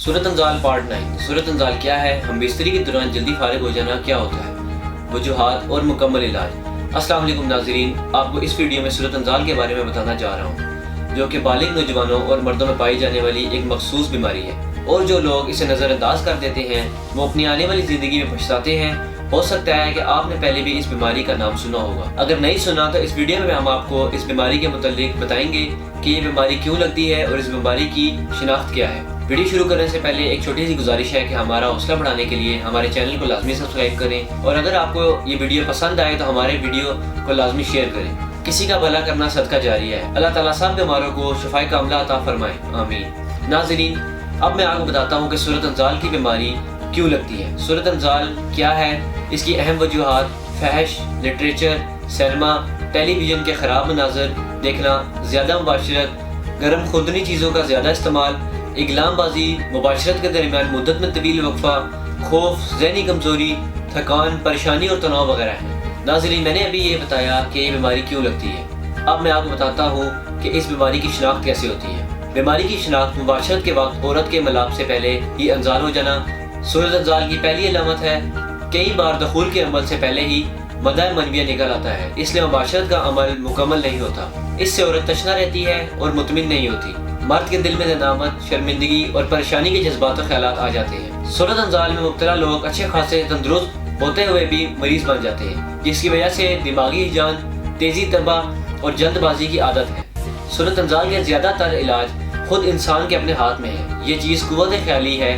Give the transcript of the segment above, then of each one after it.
सूरत अंजाल part 9। सूरत अंजाल क्या है, हम बिस्तरी के दौरान जल्दी फारिग हो जाना क्या होता है, वजूहात और मुकम्मल इलाज। अस्सलाम वालेकुम नाज़रीन, आपको इस वीडियो में सूरत अंजाल के बारे में बताना जा रहा हूँ, जो कि बालिग नौजवानों और मर्दों में पाई जाने वाली एक मखसूस बीमारी है, और जो लोग इसे नज़रअंदाज कर देते हैं वो अपनी आने वाली ज़िंदगी में पछताते हैं। हो सकता है कि आपने पहले भी इस बीमारी का नाम सुना होगा। अगर नहीं सुना तो इस वीडियो में हम आपको इस बीमारी के मुतालिक बताएंगे कि ये बीमारी क्यों लगती है और इस बीमारी की शिनाख्त क्या है। वीडियो शुरू करने से पहले एक छोटी सी गुजारिश है कि हमारा हौसला बढ़ाने के लिए हमारे चैनल को लाजमी सब्सक्राइब करें, और अगर आपको ये वीडियो पसंद आए तो हमारे वीडियो को लाजमी शेयर करें। किसी का भला करना सदका जारी है। अल्लाह ताला सब बीमारों को शिफाए कामिला अता फरमाए, आमीन। नाज़रीन, अब मैं आपको बताता हूँ कि सूरत अंजाल की बीमारी क्यों लगती है। सूरत अंजाल क्या है, इसकी अहम वजूहात, फहश, लिटरेचर, सिनेमा, टेलीविज़न के ख़राब मनाजर देखना, ज़्यादा मुबाशरत, गर्म खुदनी चीज़ों का ज़्यादा इस्तेमाल, इगलामबाजी, मुबाशरत के दरमियान मुद्दत में तवील वक्फा, खौफ, ज़हनी कमज़ोरी, थकान, परेशानी और तनाव वगैरह है। नाज़रीन, मैंने अभी ये बताया कि ये बीमारी क्यों लगती है। अब मैं आपको बताता हूँ कि इस बीमारी की शिनाख्त कैसे होती है। बीमारी की शिनाख्त मुबाशरत के वक्त औरत के मलाप से पहले ही अंजाल हो जाना सूरत अंजाल की पहली अलामत है। कई बार दखूल के अमल से पहले ही मदा मनविया निकल आता है, इसलिए मुबाशरत का अमल मुकम्मल नहीं होता। इससे औरत तशना रहती है और मुतमिन नहीं होती। मर्द के दिल में नदामत, शर्मिंदगी और परेशानी के जज्बात और ख्यालात आ जाते हैं। सूरत अंजाल में मुब्तला लोग अच्छे खासे तंदुरुस्त होते हुए भी मरीज बन जाते हैं, जिसकी वजह से दिमागी हिजान, तेजी तबा और जल्दबाजी की आदत है। सूरत अंजाल के ज़्यादातर इलाज खुद इंसान के अपने हाथ में है। ये चीज़ कुव्वत ख्याली है।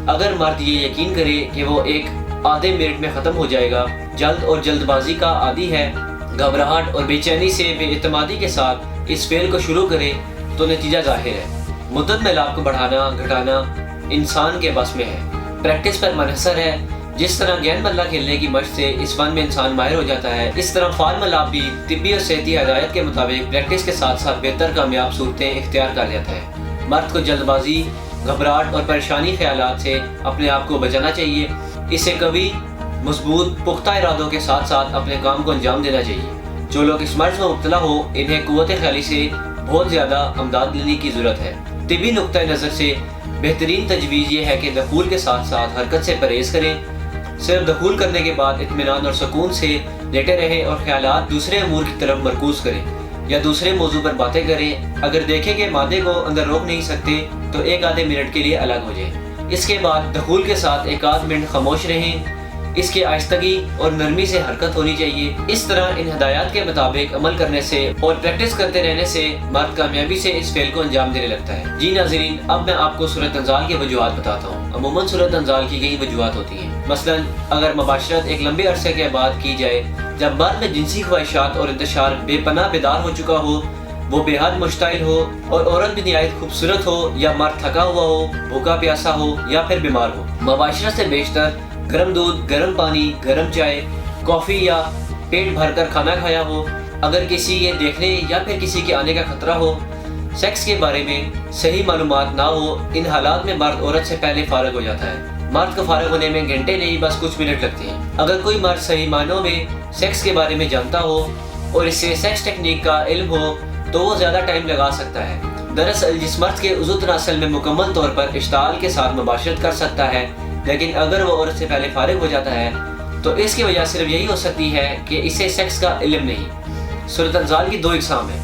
अगर मर्द ये यकीन करे कि वो एक आधे मिनट में ख़त्म हो जाएगा, जल्द और जल्दबाजी का आदी है, घबराहट और बेचैनी से बेइतमादी के साथ इस फेल को शुरू करे तो नतीजा जाहिर है। मुद्दत में लाभ को बढ़ाना घटाना इंसान के बस में है, प्रैक्टिस पर मनहसर है। जिस तरह गेंद बल्ला खेलने की मशक से इस फन में इंसान माहिर हो जाता है, इस तरह फार्म लाभ भी तिब्बी और सेहती हदायत के मुताबिक प्रैक्टिस के साथ साथ बेहतर कामयाब सूरतें इख्तियार कर लेता है। मर्द को जल्दबाजी, घबराहट और परेशानी ख्यालात से अपने आप को बचाना चाहिए। इसे कभी मजबूत पुख्ता इरादों के साथ साथ अपने काम को अंजाम देना चाहिए। जो लोग इस मर्ज में मुब्तला हो, इन्हें कुव्वत ख्याली से बहुत ज़्यादा अमदाद लेने की ज़रूरत है। तिब्बी नुक्ता नज़र से बेहतरीन तजवीज़ ये है कि दखूल के साथ साथ हरकत से परहेज़ करें। सिर्फ दखूल करने के बाद इत्मीनान और सुकून से लेटे रहें और ख्यालात दूसरे अमूर की तरफ मरकूज़ करें या दूसरे मौजू पर बातें करें। अगर देखें कि मादे को अंदर रोक नहीं सकते तो एक आधे मिनट के लिए अलग हो जाएं। इसके बाद दखूल के साथ एक आध मिनट खामोश रहें। इसके आहिस्तगी और नरमी से हरकत होनी चाहिए। इस तरह इन हदायत के मुताबिक अमल करने से और प्रैक्टिस करते रहने से मर्द कामयाबी से इस फेल को अंजाम देने लगता है। जी नाज़रीन, अब मैं आपको सूरत अंजाल की वजूहात बताता हूँ। अमूमन सूरत अंजाल की कई वजूहात होती हैं। मसलन अगर मुबाशरत एक लंबे अरसे के बाद की जाए, जब मर्द में जिनसी ख्वाहिशात और इंतशार बेपनाह बेदार हो चुका हो, वो बेहद मुश्ताइल हो और औरत भी निहायत खूबसूरत हो, या मर्द थका हुआ हो, भूखा प्यासा हो या फिर बीमार हो। मुबाशरत से बेशतर गर्म दूध, गर्म पानी, गर्म चाय, कॉफ़ी या पेट भरकर खाना खाया हो, अगर किसी ये देखने या फिर किसी के आने का खतरा हो, सेक्स के बारे में सही मालूमात ना हो, इन हालात में मर्द औरत से पहले फारग हो जाता है। मर्द को फारग होने में घंटे नहीं बस कुछ मिनट लगते हैं। अगर कोई मर्द सही मानों में सेक्स के बारे में जानता हो और इससे सेक्स टेक्निक का इल्म हो तो वो ज़्यादा टाइम लगा सकता है। दरअसल जिस मर्द के उज़ू तनासल में मुकम्मल तौर पर इश्ताल के साथ मुबाशरत कर सकता है, लेकिन अगर वो औरत से पहले फारिग हो जाता है तो इसकी वजह सिर्फ यही हो सकती है कि इसे सेक्स का इल्म नहीं। सूरत अंजाल की दो इकसाम है।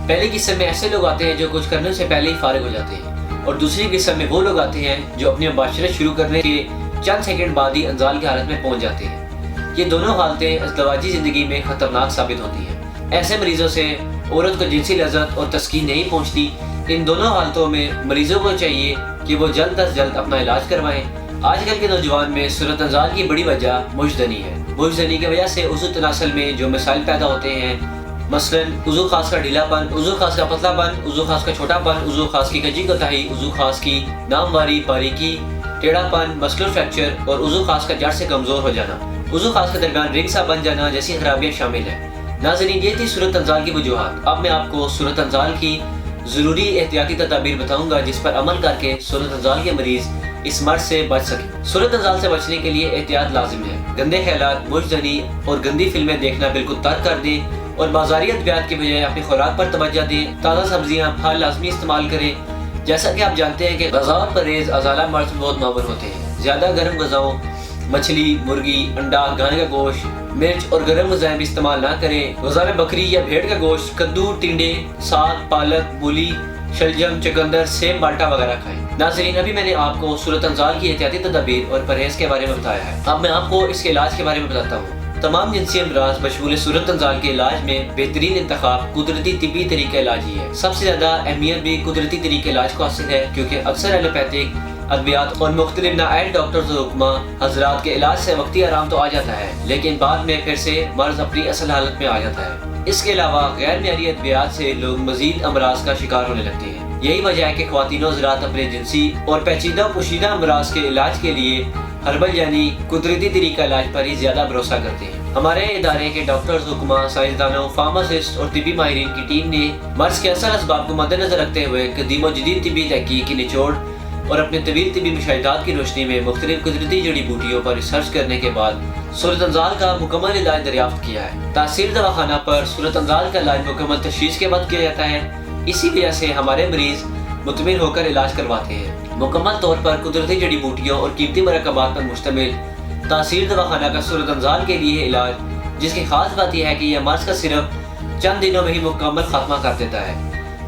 पहली किस्म में ऐसे लोग आते हैं जो कुछ करने से पहले ही फारिग हो जाते हैं, और दूसरी किस्म में वो लोग आते हैं जो अपनी मुबाशरत शुरू करने के चंद सेकंड बाद ही अंजाल की हालत में पहुंच जाते हैं। ये दोनों हालतें अज़दवाजी ज़िंदगी में ख़तरनाक साबित होती हैं। ऐसे मरीजों से औरत को जिनसी लज़्ज़त और तस्कीन नहीं पहुँचती। इन दोनों हालतों में मरीजों को चाहिए कि वो जल्द अज जल्द अपना इलाज करवाएं। आजकल के नौजवान में सूरत अंजाल की बड़ी वजह मुजदनी है। मुजदनी की वजह से उज़ू तनासल में जो मसाइल पैदा होते हैं, मसलन उज़ू खास का ढीलापन, उज़ू खास का पतलापन, उज़ू खास का छोटापन, उज़ू खास की कजी कोताही, उज़ू खास की नामवारी, बारीकी, टेढ़ापन, मस्कुलर फ्रैक्चर और उज़ू खास का जड़ से कमज़ोर हो जाना, उज़ू खास के दरमियान रिंग सा बन जाना जैसी खराबियाँ शामिल हैं। नाज़रीन, ये थी सूरत अंजाल की वजूहात। अब मैं आपको सूरत अंजाल की ज़रूरी एहतियाती तदाबीर बताऊँगा जिस पर अमल करके सूरत अंजाल के मरीज़ इस मर्ज से बच सके। सूरत अंजाल से बचने के लिए एहतियात लाजिम है। गंदे ख्यालात, मुजदनी और गंदी फिल्में देखना बिल्कुल तर्क कर दें और बाजारी अद्वियात की बजाय अपनी खुराक पर तवज्जो दें। ताज़ा सब्जियां, फल लाजमी इस्तेमाल करें। جیسا کہ آپ جانتے ہیں کہ غذا اور پرہیز ازالہ مرض میں بہت معاون ہوتے ہیں۔ زیادہ گرم غذاؤں مچھلی، مرغی، انڈا، گانے کا گوشت، مرچ اور گرم غذائیں بھی استعمال نہ کریں۔ غذا بکری یا بھیڑ کا گوشت، کدو، ٹنڈے، ساگ، پالک، مولی، شلجم، چقندر، سیب، مالٹا وغیرہ کھائیں۔ ناظرین، ابھی میں نے آپ کو سورۃ انزال کی احتیاطی تدابیر اور پرہیز کے بارے میں بتایا ہے۔ اب میں آپ کو اس کے علاج کے بارے میں بتاتا ہوں۔ تمام جنسی امراض بشمول سورۃ انزال کے علاج میں بہترین انتخاب قدرتی طبی طریقہ علاج ہی ہے۔ سب سے زیادہ اہمیت بھی قدرتی طریقہ علاج کو حاصل ہے، کیونکہ اکثر ایلوپیتھک ادویات اور مختلف نااہل ڈاکٹرز و حکماء حضرات کے علاج سے وقتی آرام تو آ جاتا ہے، لیکن بعد میں پھر سے مرض اپنی اصل حالت میں آ جاتا ہے۔ اس کے علاوہ غیر معیاری ادویات سے لوگ مزید امراض کا شکار ہونے لگتے ہیں۔ یہی وجہ ہے کہ خواتین و حضرات اپنے جنسی اور پیچیدہ و پوشیدہ امراض کے علاج کے لیے ہربل یعنی قدرتی طریقہ علاج پر ہی زیادہ بھروسہ کرتے ہیں۔ ہمارے ادارے کے ڈاکٹرز، حکماء، سائنسدانوں، فارماسسٹ اور طبی ماہرین کی ٹیم نے مرض کے اصل اسباب کو مد نظر رکھتے ہوئے قدیم و جدید طبی تحقیق کی نچوڑ اور اپنے طویل طبی مشاہدات کی روشنی میں مختلف قدرتی جڑی بوٹیوں پر ریسرچ کرنے کے بعد سورۃ انزال کا مکمل علاج دریافت کیا ہے۔ تاثیر دواخانہ پر سورۃ انزال کا علاج مکمل تشخیص کے بعد کیا جاتا ہے، اسی وجہ سے ہمارے مریض مطمئن ہو کر علاج کرواتے ہیں۔ مکمل طور پر قدرتی جڑی بوٹیوں اور قیمتی مرکبات پر مشتمل تاثیر دواخانہ کا سورۃ انزال کے لیے علاج، جس کی خاص بات یہ ہے کہ یہ مرض کا صرف چند دنوں میں ہی مکمل خاتمہ کر دیتا ہے۔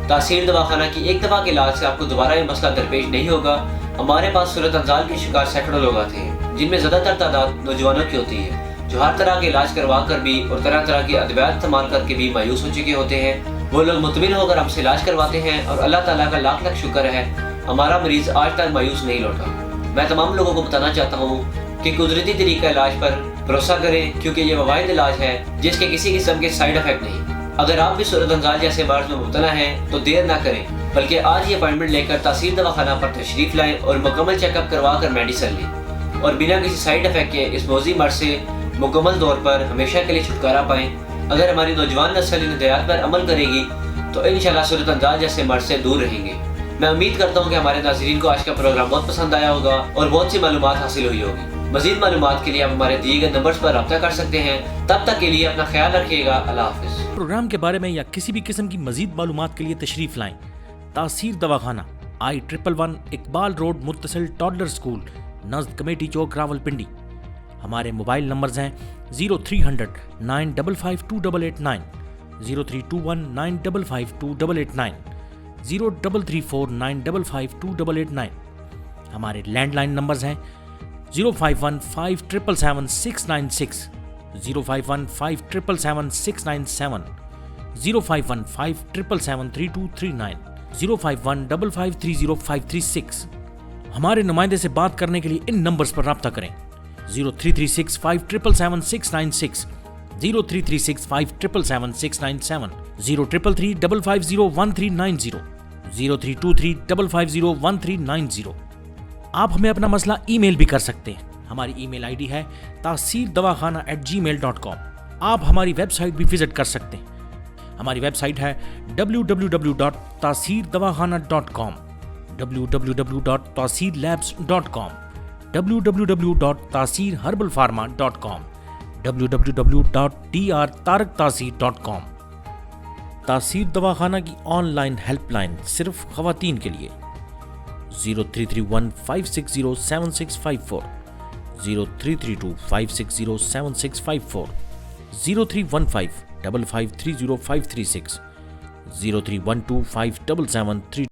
تاثیر دواخانہ کی ایک دفعہ کے علاج سے آپ کو دوبارہ یہ مسئلہ درپیش نہیں ہوگا۔ ہمارے پاس سورۃ انزال کے شکار سینکڑوں لوگ آتے ہیں، جن میں زیادہ تر تعداد نوجوانوں کی ہوتی ہے، جو ہر طرح کے علاج کروا کر بھی اور طرح طرح کی ادویات استعمال کر کے بھی مایوس ہو چکے ہوتے ہیں۔ وہ لوگ مطمئن ہو کر ہم سے علاج کرواتے ہیں اور اللہ تعالیٰ کا لاکھ لاکھ شکر ہے، ہمارا مریض آج تک مایوس نہیں لوٹا۔ میں تمام لوگوں کو بتانا چاہتا ہوں کہ قدرتی طریقہ علاج پر بھروسہ کریں، کیونکہ یہ واحد علاج ہے جس کے کسی قسم کے سائیڈ افیکٹ نہیں۔ اگر آپ بھی سورۃ انزال جیسے مرض میں مبتلا ہیں تو دیر نہ کریں، بلکہ آج ہی اپائنٹمنٹ لے کر تاثیر دواخانہ پر تشریف لائیں اور مکمل چیک اپ کروا کر میڈیسن لیں، اور بنا کسی سائیڈ افیکٹ کے اس موذی مرض سے مکمل طور پر ہمیشہ کے لیے چھٹکارا پائیں۔ اگر ہماری نوجوان نسل ان ہدایات پر عمل کرے گی تو انشاءاللہ سورۃ انزال جیسے مرض سے دور رہیں گے۔ میں امید کرتا ہوں کہ ہمارے ناظرین کو آج کا پروگرام بہت پسند آیا ہوگا اور بہت سی معلومات حاصل ہوئی ہوگی۔ مزید معلومات کے لیے آپ ہمارے دیے گئے نمبرز پر رابطہ کر سکتے ہیں۔ تب تک کے لیے اپنا خیال رکھیے گا۔ اللہ حافظ۔ پروگرام کے بارے میں یا کسی بھی قسم کی مزید معلومات کے لیے تشریف لائیں تاثیر دواخانہ، I-111 اقبال روڈ، متصل ٹاڈلر اسکول، نزد کمیٹی چوک، راولپنڈی۔ ہمارے موبائل نمبرز ہیں 0300 955 2889، 0321 955 2889، 0334 955 2889۔ ہمارے لینڈ لائن نمبرز ہیں 051 5777 696، 051 5777 697، 051 5777 3239، 051 5530 536۔ ہمارے نمائندے سے بات کرنے کے لیے ان نمبرز پر رابطہ کریں 0336 5777 696، 0336 5777 697، 0333 550 1390، 0323 550 1390۔ آپ ہمیں اپنا مسئلہ ای میل بھی کر سکتے ہیں۔ ہماری ای میل آئی ڈی ہے taseerdawakana@gmail.com۔ آپ ہماری ویب سائٹ بھی وزٹ کر سکتے ہیں۔ ہماری ویب سائٹ ہے www.taseerdawakana.com، www.taseerlabs.com، www.taseerherbalpharma.com، www.drtaraktaseer.com۔ تاثیر دواخانہ کی آن لائن ہیلپ لائن صرف خواتین کے لیے 0331 560 7654، 0332 560 7654، 0315 5530 536، 0312 577 3